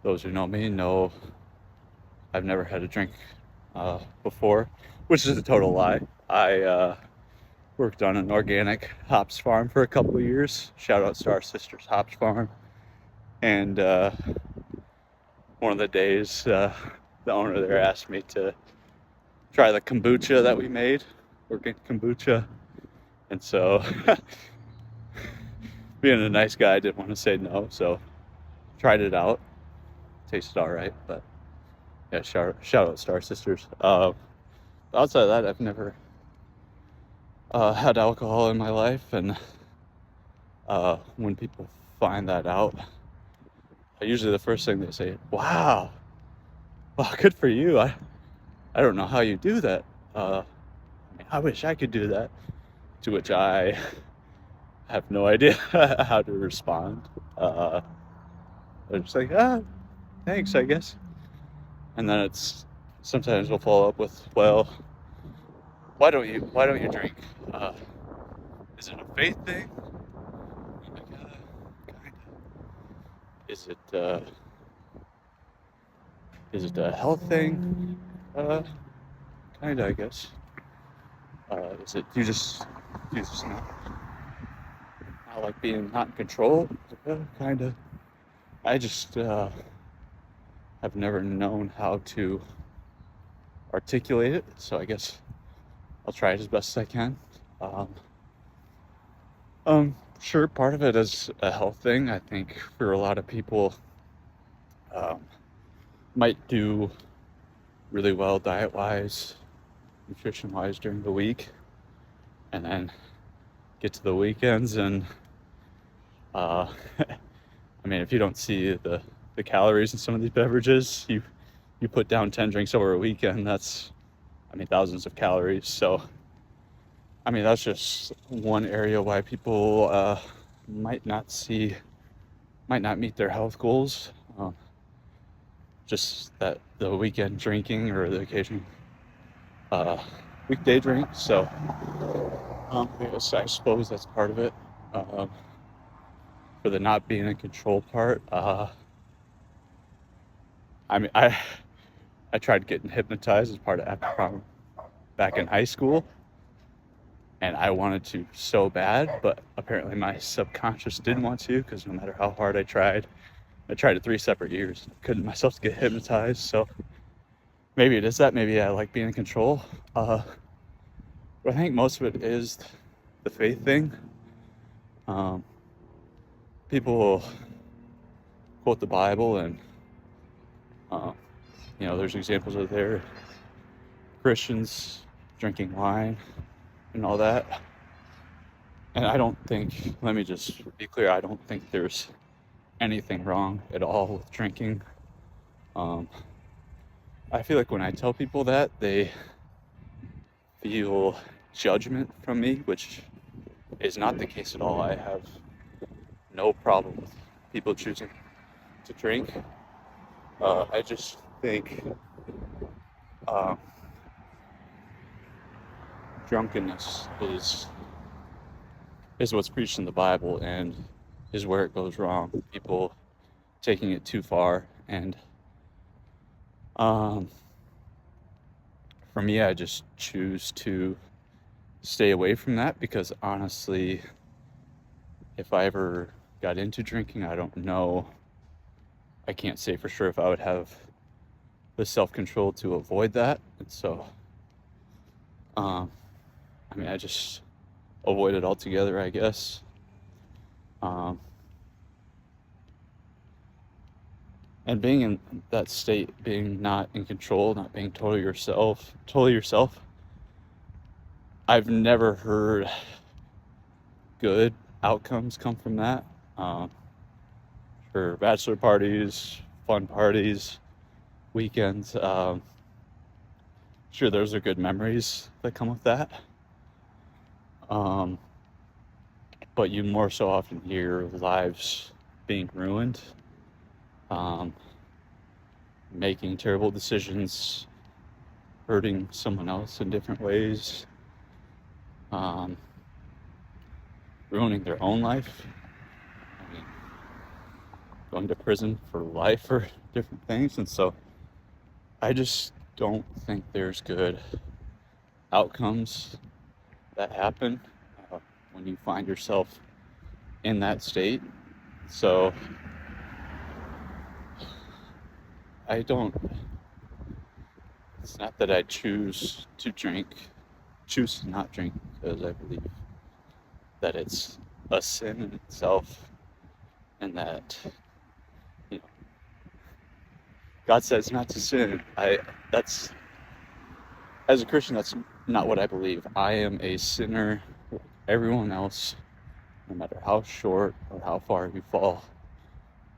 Those who know me know I've never had a drink before, which is a total lie. I worked on an organic hops farm for a couple of years. Shout out to our sister's hops farm. And one of the days, the owner there asked me to try the kombucha that we made, organic kombucha. And so, being a nice guy, I didn't want to say no, so tried it out. Tasted all right, but yeah, shout out Star Sisters. Outside of that, I've never had alcohol in my life, and when people find that out, usually the first thing they say, "Wow, well, good for you. I don't know how you do that. I wish I could do that." To which I have no idea how to respond. They're just like, thanks, I guess. And then it's sometimes we'll follow up with, well, why don't you drink? Is it a faith thing? Like, kind of. Is it a health thing? Uh, kind of, I guess. Is it you just not like being not in control? Kind of. I just have never known how to articulate it, so I guess I'll try it as best as I can. Um, sure, part of it is a health thing. I think for a lot of people, um, might do really well diet-wise, nutrition-wise during the week, and then get to the weekends and I mean, if you don't see the calories in some of these beverages, you put down 10 drinks over a weekend, that's, I mean, thousands of calories. So I mean, that's just one area why people might not see, might not meet their health goals. Just that the weekend drinking or the occasional weekday drink. So yes, I suppose that's part of it. For the not being in control part, I mean, I tried getting hypnotized as part of after prom back in high school, and I wanted to so bad, but apparently my subconscious didn't want to, because no matter how hard I tried it 3 separate years. Couldn't myself to get hypnotized. So maybe it is that. Maybe I like being in control. But I think most of it is the faith thing. People will quote the Bible, and there's examples of their Christians drinking wine and all that. And I don't think, let me just be clear, I don't think there's anything wrong at all with drinking. I feel like when I tell people that, they feel judgment from me, which is not the case at all. I have no problem with people choosing to drink. I just think drunkenness is what's preached in the Bible, and is where it goes wrong. People taking it too far, and for me, I just choose to stay away from that, because honestly, if I ever got into drinking, I don't know. I can't say for sure if I would have the self-control to avoid that. And so, I mean, I just avoid it altogether, I guess. And being in that state, being not in control, not being totally yourself, I've never heard good outcomes come from that. For bachelor parties, fun parties, weekends, sure, those are good memories that come with that. But you more so often hear lives being ruined, making terrible decisions, hurting someone else in different ways, ruining their own life. I mean, going to prison for life or different things. And so I just don't think there's good outcomes that happen when you find yourself in that state. So it's not that I choose to not drink, because I believe that it's a sin in itself, and that, you know, God says not to sin. As a Christian, that's not what I believe. I am a sinner like everyone else, no matter how short or how far you fall.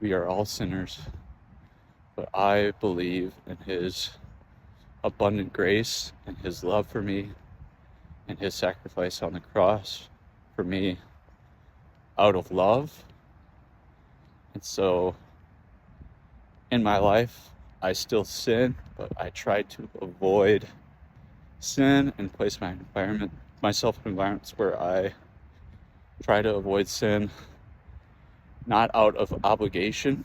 We are all sinners. But I believe in His abundant grace and His love for me and His sacrifice on the cross for me out of love. And so in my life, I still sin, but I try to avoid sin and place myself in environments where I try to avoid sin, not out of obligation,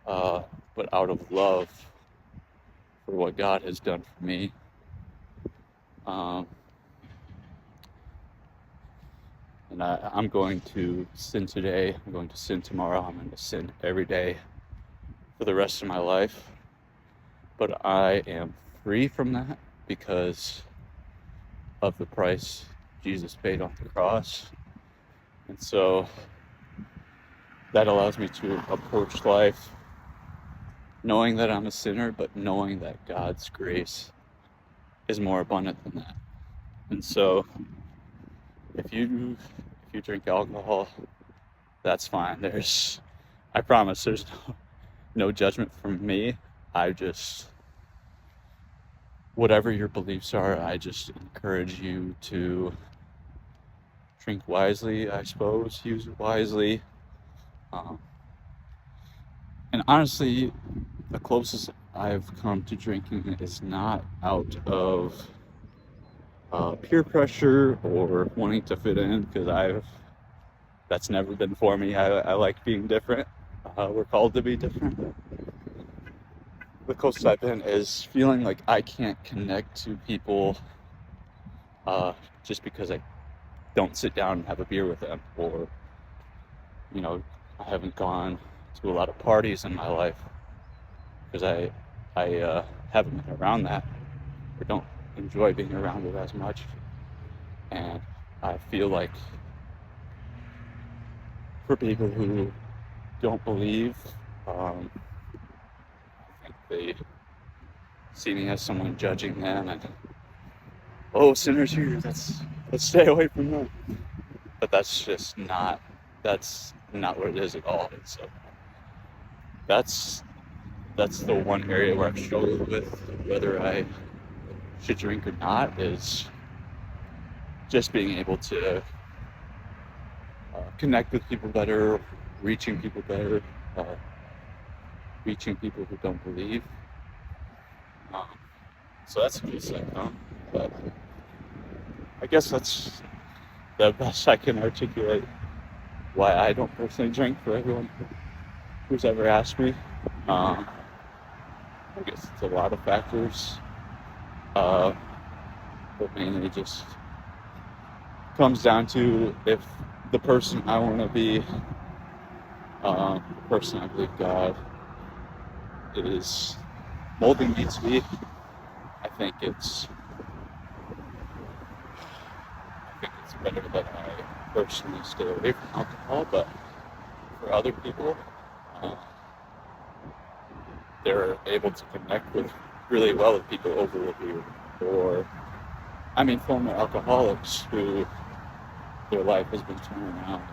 but out of love for what God has done for me. And I'm going to sin today. I'm going to sin tomorrow. I'm going to sin every day for the rest of my life. But I am free from that because of the price Jesus paid on the cross. And so that allows me to approach life knowing that I'm a sinner, but knowing that God's grace is more abundant than that. And so if you drink alcohol, that's fine. I promise there's no judgment from me. Whatever your beliefs are, I just encourage you to drink wisely, I suppose, use it wisely. And honestly, the closest I've come to drinking is not out of peer pressure or wanting to fit in, because that's never been for me. I like being different. We're called to be different. The closest I've been is feeling like I can't connect to people just because I don't sit down and have a beer with them, or I haven't gone to a lot of parties in my life because I haven't been around that, or don't enjoy being around it as much. And I feel like for people who don't believe, I think they see me as someone judging them and, oh, sinners here, let's stay away from them. But that's not what it is at all. And so that's the one area where I've struggled with whether I should drink or not, is just being able to connect with people better, reaching people better, reaching people who don't believe. So that's a good thing, but I guess that's the best I can articulate why I don't personally drink, for everyone who's ever asked me. I guess it's a lot of factors, but mainly just comes down to if the person I want to be, the person I believe God is molding me to be, I think it's better that I personally stay away from alcohol. But for other people, they're able to connect really well with people over a beer, or former alcoholics who their life has been turned around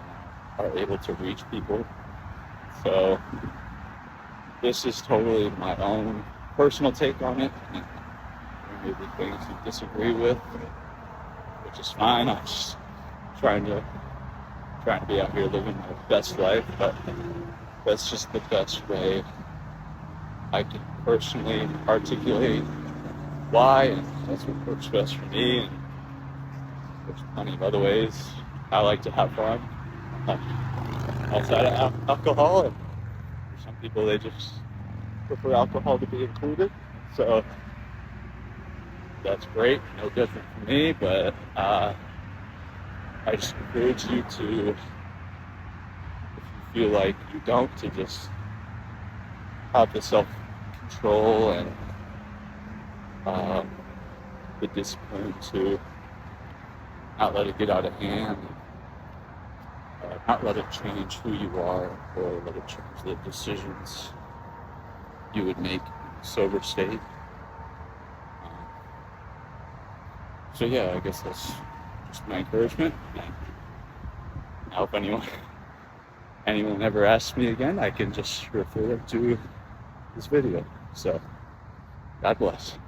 and are able to reach people. So this is totally my own personal take on it, and there may be things you disagree with, which is fine. I'm just trying to be out here living my best life, but that's just the best way I can personally articulate why, and that's what works best for me. And there's plenty of other ways I like to have fun. outside of alcohol, and for some people they just prefer alcohol to be included. So that's great, no judgment for me, but I just encourage you to, if you feel like you don't, to just have the self-control and the discipline to not let it get out of hand, not let it change who you are, or let it change the decisions you would make in a sober state. So yeah, I guess that's just my encouragement. And now if anyone ever asks me again, I can just refer them to this video. So God bless.